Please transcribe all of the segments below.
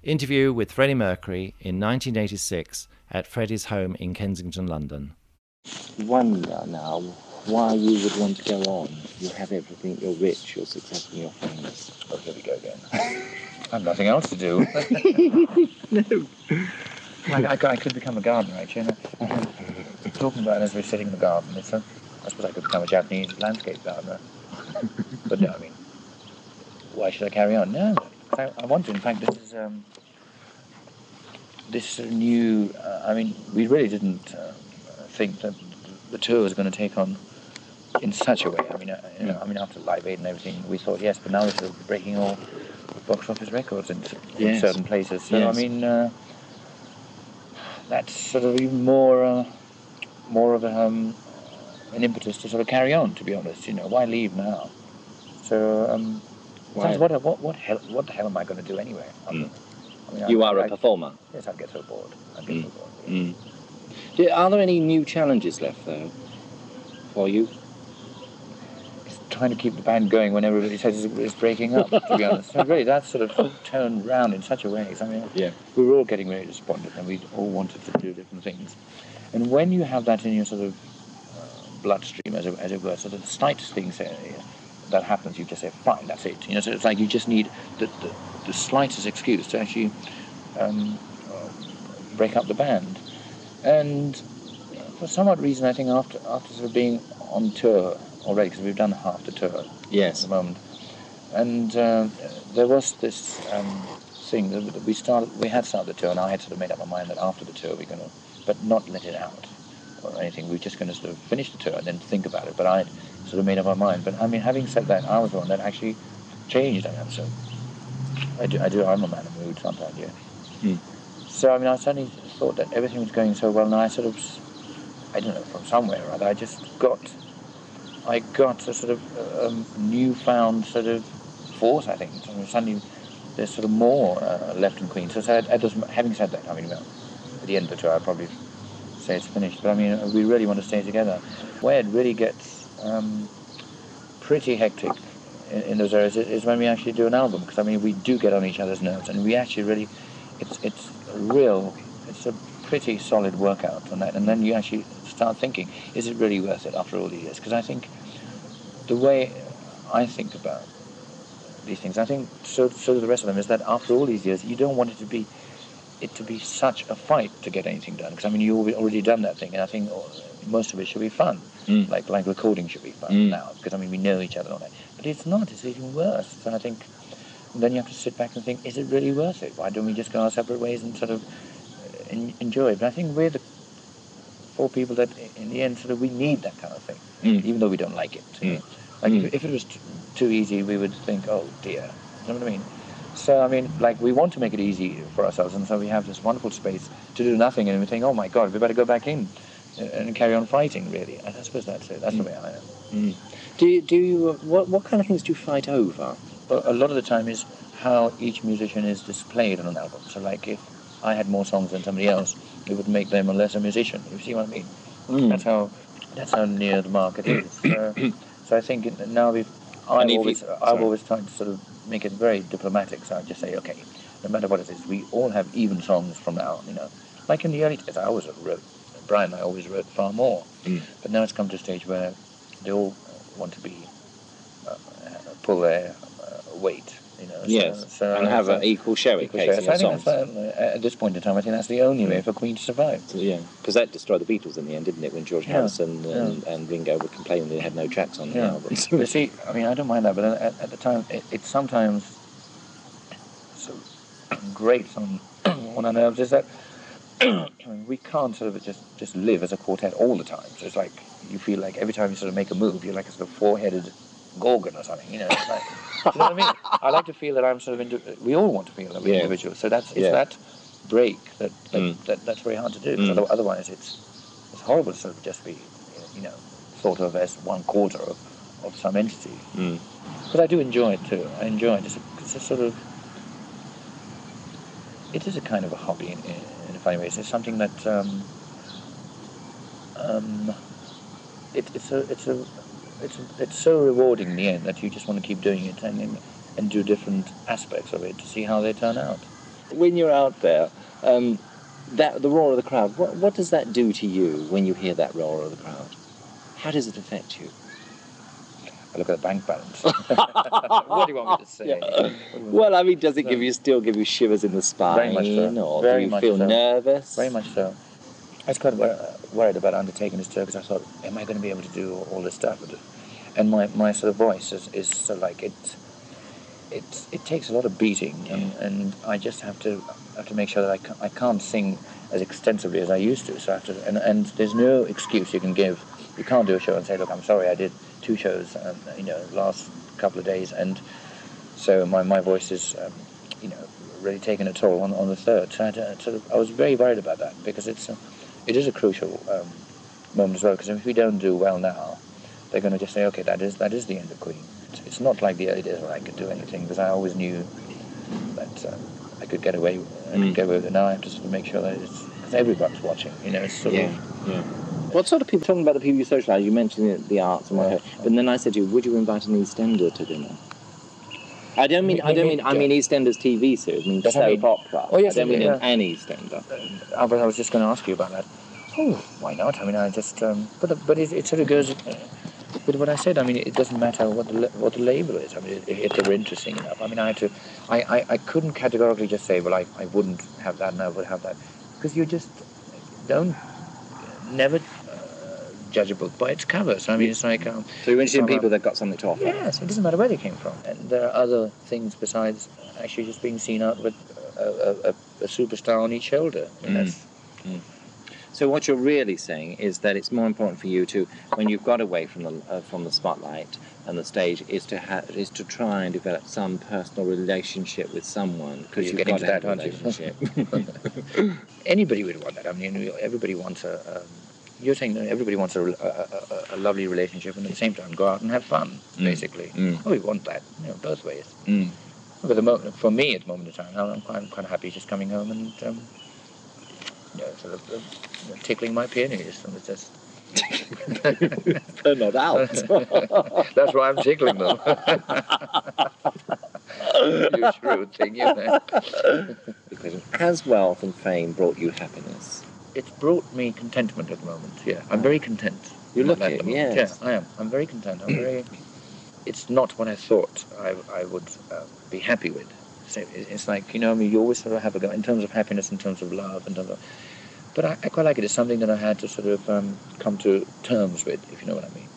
Interview with Freddie Mercury in 1986 at Freddie's home in Kensington, London. Wonder now why you would want to go on. You have everything, you're rich, you're successful, you're famous. Oh, here we go again. I have nothing else to do. No. I could become a gardener, actually. Talking about it as we're sitting in the garden, I suppose I could become a Japanese landscape gardener. But no, I mean, why should I carry on? No, I want to. In fact, this new. I mean, we really didn't think that the tour was going to take on in such a way. I mean, after Live Aid and everything, we thought yes, but now we're sort of breaking all box office records in certain places. So Yes. I mean, that's sort of even more of an impetus to sort of carry on. To be honest, why leave now? So. Why? What the hell am I going to do anyway? You are a performer. Yes, I'd get so bored. Are there any new challenges left, though, for you? It's trying to keep the band going when everybody says it's breaking up, to be honest. So really, that's sort of turned round in such a way. I mean, we were all getting very despondent and we all wanted to do different things. And when you have that in your sort of bloodstream, as it were, so that the slightest thing that happens, you just say, fine, that's it. So it's like you just need the slightest excuse to actually break up the band. And for some odd reason, I think after sort of being on tour already, because we've done half the tour at the moment, and there was this thing that we had started the tour, and I had sort of made up my mind that after the tour we're going to, but not let it out or anything, we're just going to sort of finish the tour and then think about it. But I sort of made up my mind. But I mean, having said that, I was the one that actually changed. So I do. I'm a man of mood sometimes, yeah. So I mean, I suddenly thought that everything was going so well, and I sort of, I don't know, from somewhere or other, I got a sort of newfound sort of force. I think suddenly there's sort of more left in Queen. So having said that, I mean, well, at the end of the tour, I'll probably say it's finished. But I mean, we really want to stay together. Where it really gets pretty hectic in those areas is when we actually do an album, because I mean we do get on each other's nerves, and we actually really it's a pretty solid workout on that, and then you actually start thinking, is it really worth it after all these years? Because I think the way I think about these things, I think so do the rest of them, is that after all these years you don't want it to be such a fight to get anything done, because I mean you've already done that thing, and I think most of it should be fun. Like recording should be fun now, because I mean we know each other and all that. But it's not. It's even worse. So I think then you have to sit back and think, is it really worth it? Why don't we just go our separate ways and sort of enjoy it? But I think we're the four people that in the end sort of we need that kind of thing, even though we don't like it. Like if it was too easy, we would think, oh dear. You know what I mean? So I mean, like we want to make it easy for ourselves, and so we have this wonderful space to do nothing, and we think, oh my God, we better go back in and carry on fighting, really. I suppose that's it. That's the way I am. Do you what kind of things do you fight over? Well, a lot of the time is how each musician is displayed on an album. So, like, if I had more songs than somebody else, it would make them a lesser musician. You see what I mean? That's how near the mark it is. So I think now I've always tried to sort of make it very diplomatic. So I just say, okay, no matter what it is, we all have even songs from now on. Like in the early days, Brian and I always wrote far more. But now it's come to a stage where they all want to be pull their weight, and have an equal sharing case in your songs. So I think at this point in time, I think that's the only way for Queen to survive. So, because that destroyed the Beatles in the end, didn't it? When George Harrison and Ringo were complaining they had no tracks on the albums. But see, I mean, I don't mind that, but at the time, it's sometimes so great on our nerves is that I mean, we can't sort of just live as a quartet all the time. So it's like you feel like every time you sort of make a move, you're like a sort of four-headed gorgon or something. It's like, you know what I mean? I like to feel that I'm sort of we all want to feel that we're individuals. So it's that break that's very hard to do. Because otherwise, it's horrible to sort of just be thought of as one quarter of some entity. But I do enjoy it too. I enjoy it. It's a sort of. It is a kind of a hobby in a funny way. It's something that it's so rewarding in the end that you just want to keep doing it and do different aspects of it to see how they turn out. When you're out there, the roar of the crowd, what does that do to you when you hear that roar of the crowd? How does it affect you? I look at the bank balance. What do you want me to say? Yeah. Well, I mean, does it still give you shivers in the spine? Very much so. Or Very do you much feel so. nervous? Very much so. I was quite worried about undertaking this tour because I thought, am I going to be able to do all this stuff? And my sort of voice is sort of like it takes a lot of beating, and I just have to make sure that I can't sing as extensively as I used to. So I have to, and there's no excuse you can give. You can't do a show and say, look, I'm sorry, I did 2 shows, last couple of days, and so my voice is, really taking a toll on the third. So I was very worried about that because it is a crucial moment as well. Because if we don't do well now, they're going to just say, okay, that is the end of Queen. It's not like the early days where I could do anything, because I always knew that I could get away with it. Now I have to sort of make sure that because everybody's watching. It's sort of. Yeah. What sort of people, talking about the people you socialise, you mentioned the arts and whatever, but then I said to you, would you invite an EastEnder to dinner? I mean EastEnders TV series, I mean soap opera. Oh, yes, I don't mean an EastEnder. I was just going to ask you about that. Oh, why not? I mean, I just, but it sort of goes with what I said. I mean, it doesn't matter what the label is. I mean, if they're interesting enough. I mean, I couldn't categorically just say, well, I wouldn't have that and I would have that, because you just never judge a book by its cover. So I mean, it's like. So you're interested in people that got something to offer. Yes, it doesn't matter where they came from, and there are other things besides actually just being seen out with a superstar on each shoulder. I mean, So what you're really saying is that it's more important for you to, when you've got away from the spotlight and the stage, is to try and develop some personal relationship with someone, because you've got to have a relationship. Anybody would want that. I mean, everybody wants you're saying that everybody wants a lovely relationship, and at the same time go out and have fun, basically. Oh, we want that, both ways. But for me, at the moment in time, I'm quite happy just coming home and sort of tickling my peonies, and it's just. They're not out. That's why I'm tickling them. You shrewd thing, Has wealth and fame brought you happiness? It's brought me contentment at the moment. Yeah, I'm very content. You're lucky. Yes. Yeah, I am. I'm very content. It's not what I thought I would be happy with. So it's like, I mean, you always sort of have a go in terms of happiness, in terms of love, but I quite like it. It's something that I had to sort of come to terms with, if you know what I mean.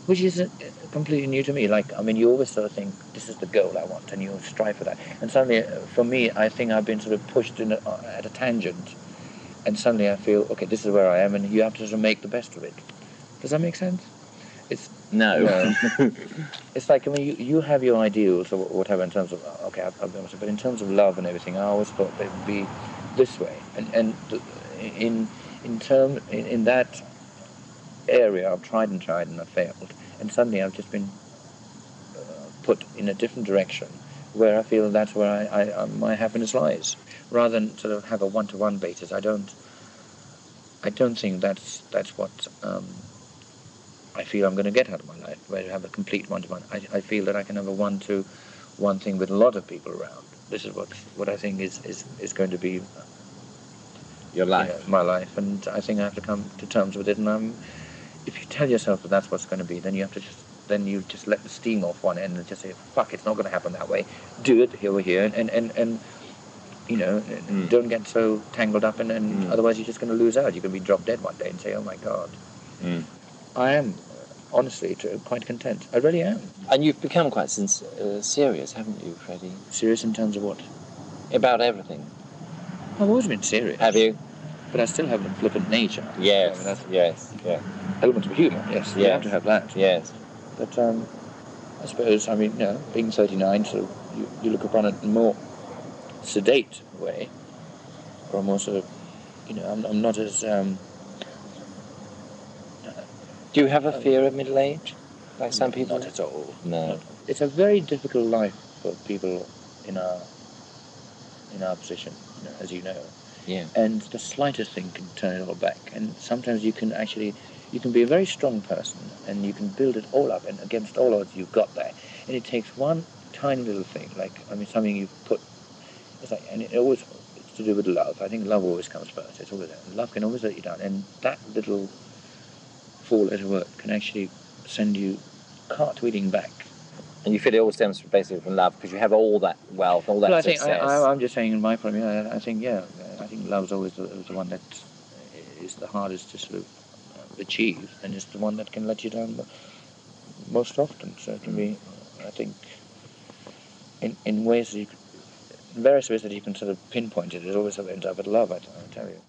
Which is completely new to me. Like, I mean, you always sort of think, this is the goal I want, and you strive for that. And suddenly, for me, I think I've been sort of pushed at a tangent, and suddenly I feel, okay, this is where I am, and you have to sort of make the best of it. Does that make sense? No. It's like, I mean, you have your ideals or whatever in terms of, okay, I'll be honest, but in terms of love and everything, I always thought they would be this way. And in that area, I've tried and I failed. And suddenly I've just been put in a different direction where I feel that's where my happiness lies. Rather than sort of have a one-to-one basis, I don't think that's what I feel I'm going to get out of my life, where I have a complete one-to-one. I feel that I can have a one-to-one thing with a lot of people around. This is what I think is going to be your life, my life, and I think I have to come to terms with it. And if you tell yourself that that's what's going to be, then you have to just let the steam off one end and just say, fuck, it's not going to happen that way. Do it over here, and don't get so tangled up, and otherwise you're just going to lose out. You're going to be dropped dead one day and say, oh my God. I am, honestly, quite content. I really am. And you've become quite serious, haven't you, Freddie? Serious in terms of what? About everything. I've always been serious. Have you? But I still have a flippant nature. Yes. I mean, yes. Elements of humour. Yes. You have to have that. Yes. But I suppose, I mean, being 39, so you look upon it in a more sedate way, or a more sort of, I'm not as. Do you have a fear of middle age, like some people? Not at all. No. It's a very difficult life for people in our position, as you know. Yeah. And the slightest thing can turn it all back. And sometimes you can be a very strong person, and you can build it all up, and against all odds you've got there. And it takes one tiny little thing, like, I mean, something you put It's like, and it always, it's to do with love. I think love always comes first. It's always that. Love can always let you down, and that little four-letter word can actually send you cartwheeling back. And you feel it all stems basically from love because you have all that wealth, all that Well, I think success. I'm just saying in my point of view. I think I think love's always the one that is the hardest to sort of achieve, and it's the one that can let you down most often. So it can be, I think, in ways that in various ways that you can sort of pinpoint it. It always ends up at love. I tell you.